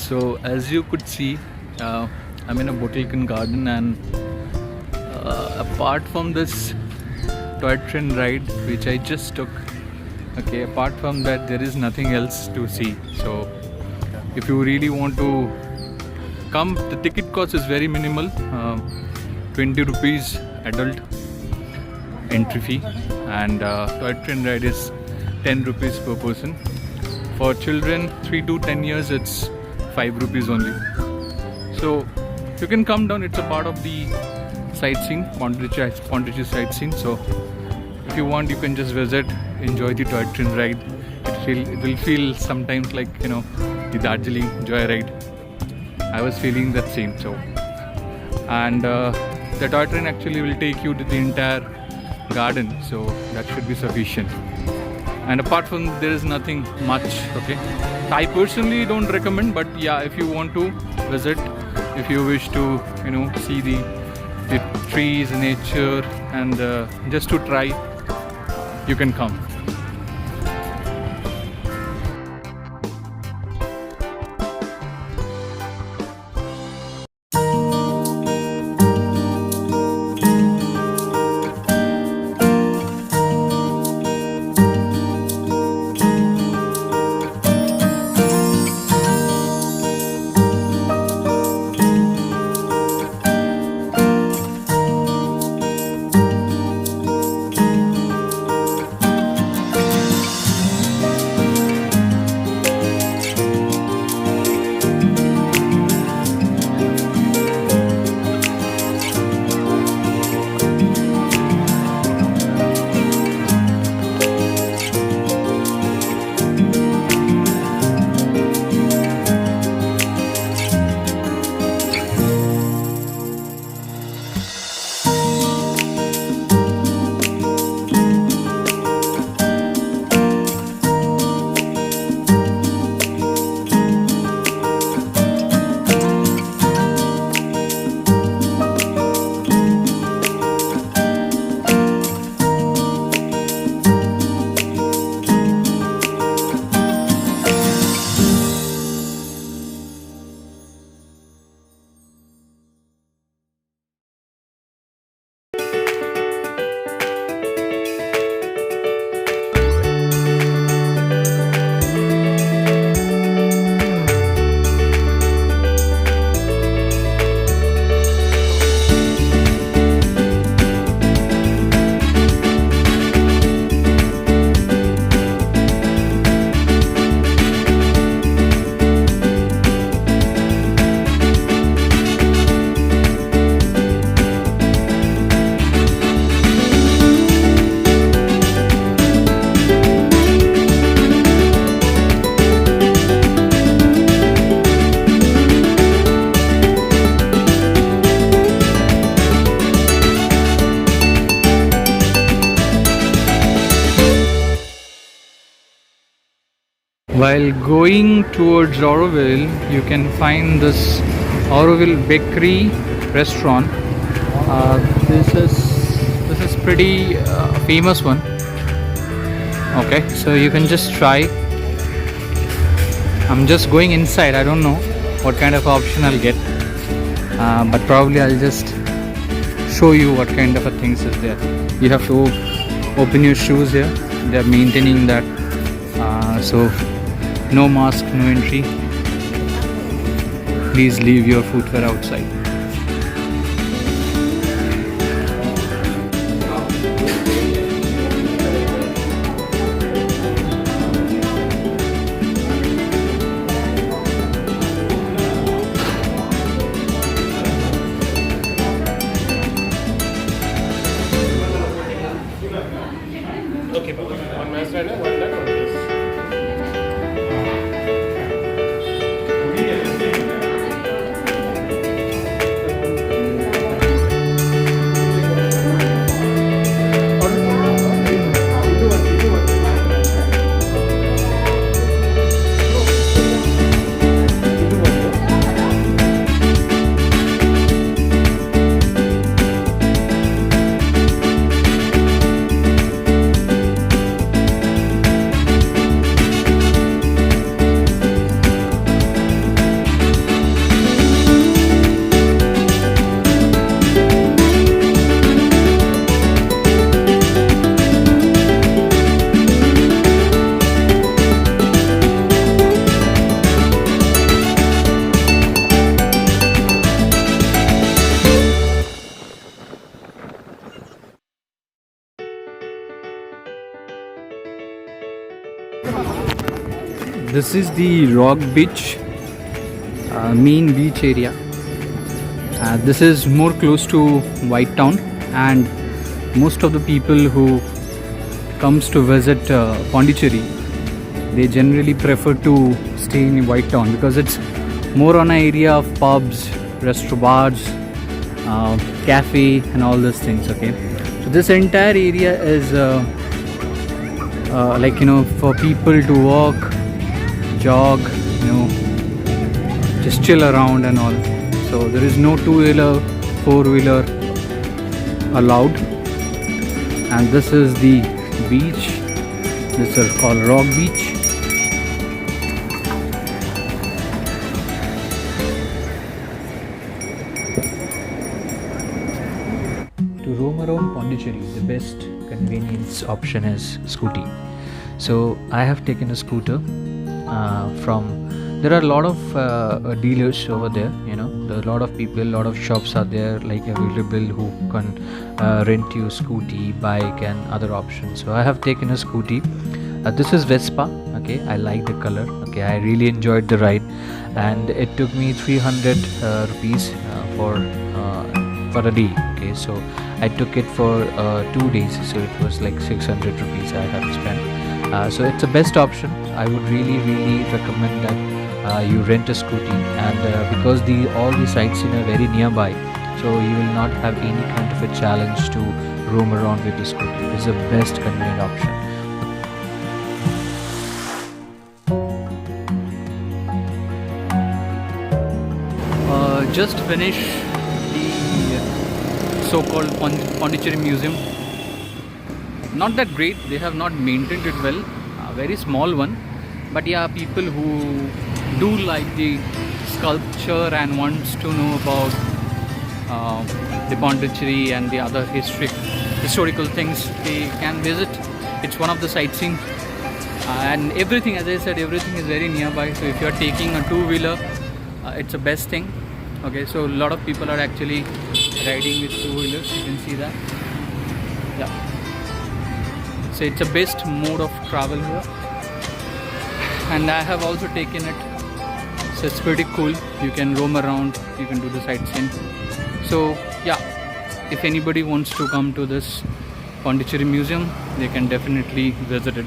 So as you could see, I'm in a botanical garden, and apart from this toy train ride which I just took, okay, apart from that there is nothing else to see. So if you really want to come, the ticket cost is very minimal, 20 rupees adult entry fee, and toy train ride is 10 rupees per person. For children 3 to 10 years it's 5 rupees only. So you can come down, it's a part of the sightseeing, Pondicherry sightseeing. So if you want, you can just visit, enjoy the toy train ride. It will feel sometimes like, you know, the Darjeeling joyride. I was feeling that same. So, and the toy train actually will take you to the entire garden, so that should be sufficient. And apart from, there is nothing much. Okay, I personally don't recommend, but yeah, if you want to visit, if you wish to, you know, see the trees, nature, and just to try, you can come. While going towards Auroville, you can find this Auroville Bakery restaurant. This is pretty famous one. Okay, so you can just try. I'm just going inside. I don't know what kind of option I'll get, but probably I'll just show you what kind of a things is there. You have to open your shoes here. They are maintaining that. So no mask, no entry. Please leave your footwear outside. Okay, one mass rider, one that, one this. This is the Rock Beach, main beach area. This is more close to White Town, and most of the people who comes to visit Pondicherry, they generally prefer to stay in White Town because it's more on an area of pubs, restaurants, cafe, and all those things. Okay, so this entire area is for people to walk, jog, just chill around and all. So there is no two-wheeler, four-wheeler allowed. And this is the beach. This is called Rock Beach. To roam around Pondicherry, the best convenience option is scooty. So I have taken a scooter there are a lot of dealers over there. There are a lot of people, a lot of shops are there like available who can rent you scooty, bike and other options. So I have taken a scooty. This is Vespa. Okay, I like the color. Okay, I really enjoyed the ride, and it took me 300 rupees for a day. Okay, so I took it for 2 days, so it was like 600 rupees I have spent. So it's the best option. I would really recommend that you rent a scooty, and because all the sightseeing are very nearby, so you will not have any kind of a challenge to roam around with the scooty. It's the best convenient option. Just finished the so-called Pondicherry Museum. Not that great, they have not maintained it well, a very small one, but yeah, people who do like the sculpture and wants to know about the Pondicherry and the other historical things, they can visit. It's one of the sightseeing, and everything, as I said, everything is very nearby. So if you are taking a two-wheeler, it's the best thing. Okay, so a lot of people are actually riding with two-wheelers, you can see that. Yeah, so it's the best mode of travel here, and I have also taken it, so it's pretty cool. You can roam around, you can do the sightseeing. So yeah, if anybody wants to come to this Pondicherry Museum, they can definitely visit it.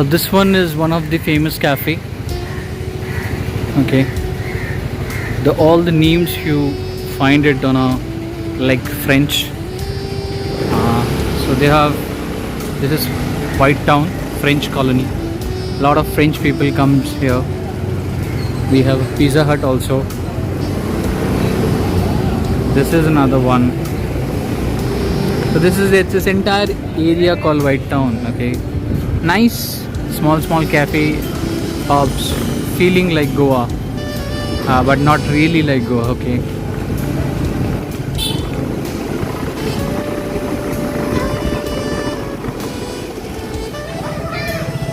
This one is one of the famous cafe. Okay, all the names you find it on a like French. So they have, this is White Town, French colony. A lot of French people comes here. We have a Pizza Hut also. This is another one. So it's this entire area called White Town. Okay, nice small cafe, pubs, feeling like Goa, but not really like Goa. Okay,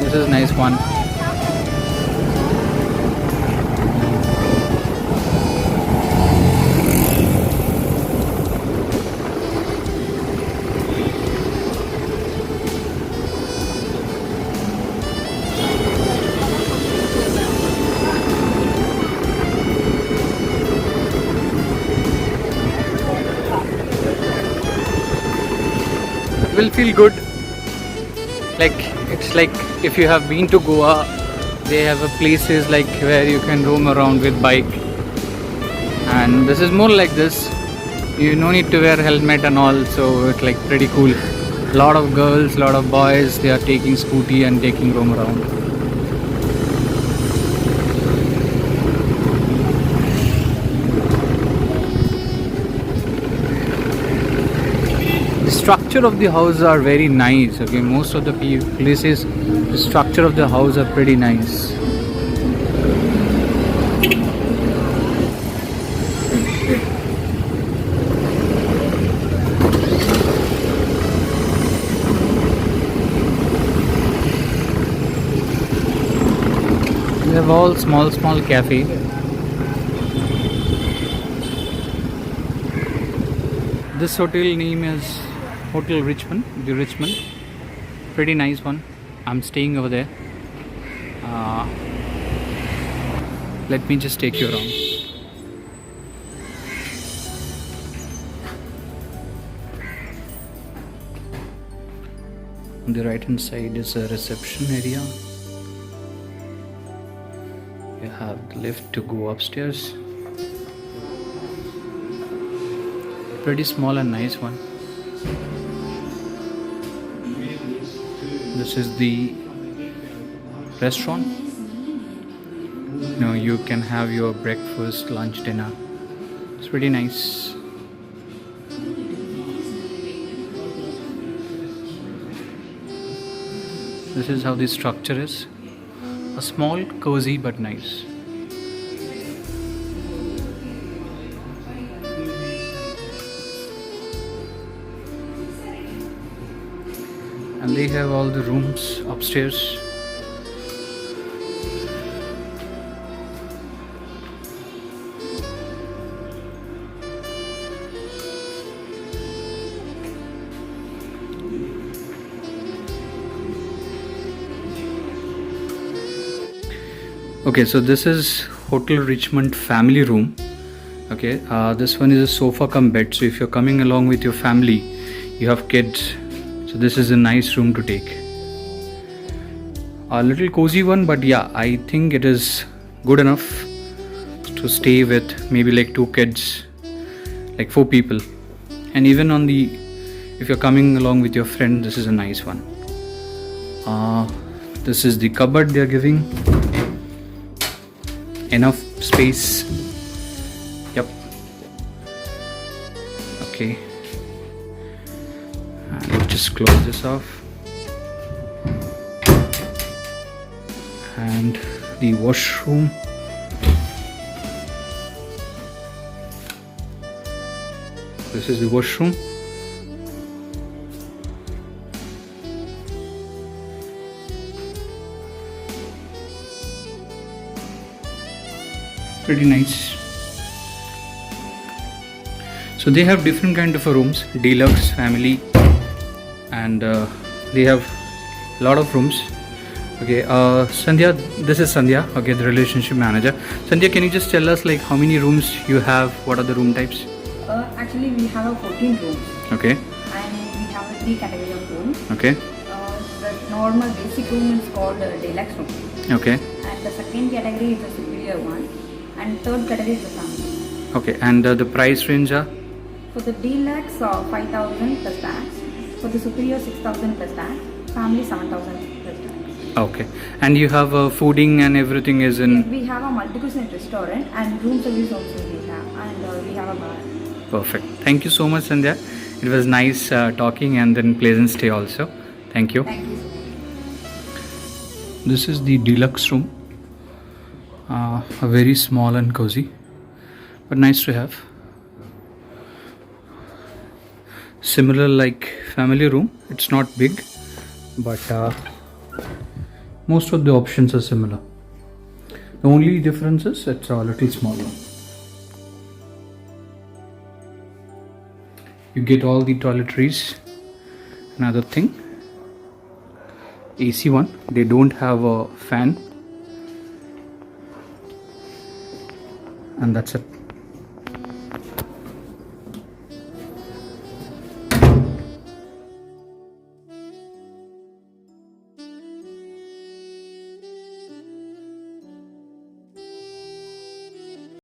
this is a nice one. will feel good. Like it's like if you have been to Goa, they have a places like where you can roam around with bike, and this is more like this. You no need to wear helmet and all, so it's like pretty cool. Lot of girls, lot of boys, they are taking scooty and taking roam around. The structure of the house are very nice. Okay, most of the places, the structure of the house are pretty nice. We have all small cafe. This hotel name is Hotel Richmond, the Richmond. Pretty nice one. I'm staying over there. Let me just take you around. On the right hand side is a reception area. You have the lift to go upstairs. Pretty small and nice one. This is the restaurant. Now you can have your breakfast, lunch, dinner. It's pretty nice. This is how the structure is. A small, cozy but nice. And they have all the rooms upstairs. Okay, so this is Hotel Richmond family room. Okay, this one is a sofa cum bed. So if you're coming along with your family, you have kids, so this is a nice room to take. A little cozy one, but yeah, I think it is good enough to stay with maybe like 2 kids, like 4 people. And even on the, if you're coming along with your friend, this is a nice one. This is the cupboard they're giving. Enough space. Yep. Okay. And just close this off. And the washroom. This is the washroom. Pretty nice. So they have different kind of rooms, deluxe, family, and they have a lot of rooms. Okay, Sandhya, this is Sandhya, okay, the relationship manager. Sandhya, can you just tell us like how many rooms you have? What are the room types? Actually, we have 14 rooms. Okay. And we have 3 categories of rooms. Okay. The normal basic room is called deluxe room. Okay. And the second category is the superior one. And third category is the family. Okay, and the price range are? For the deluxe, 5,000 plus tax. For the superior, 6,000 plus tax. Family, 7,000 plus tax. Okay, and you have fooding and everything is in? Yes, we have a multi-cuisine restaurant and room service also we have. And we have a bar. Perfect. Thank you so much, Sandhya. It was nice talking and then pleasant stay also. Thank you. Thank you. This is the deluxe room. A very small and cozy, but nice to have. Similar like family room. It's not big, but most of the options are similar. The only difference is it's a little smaller. You get all the toiletries. Another thing, AC one. They don't have a fan. And that's it.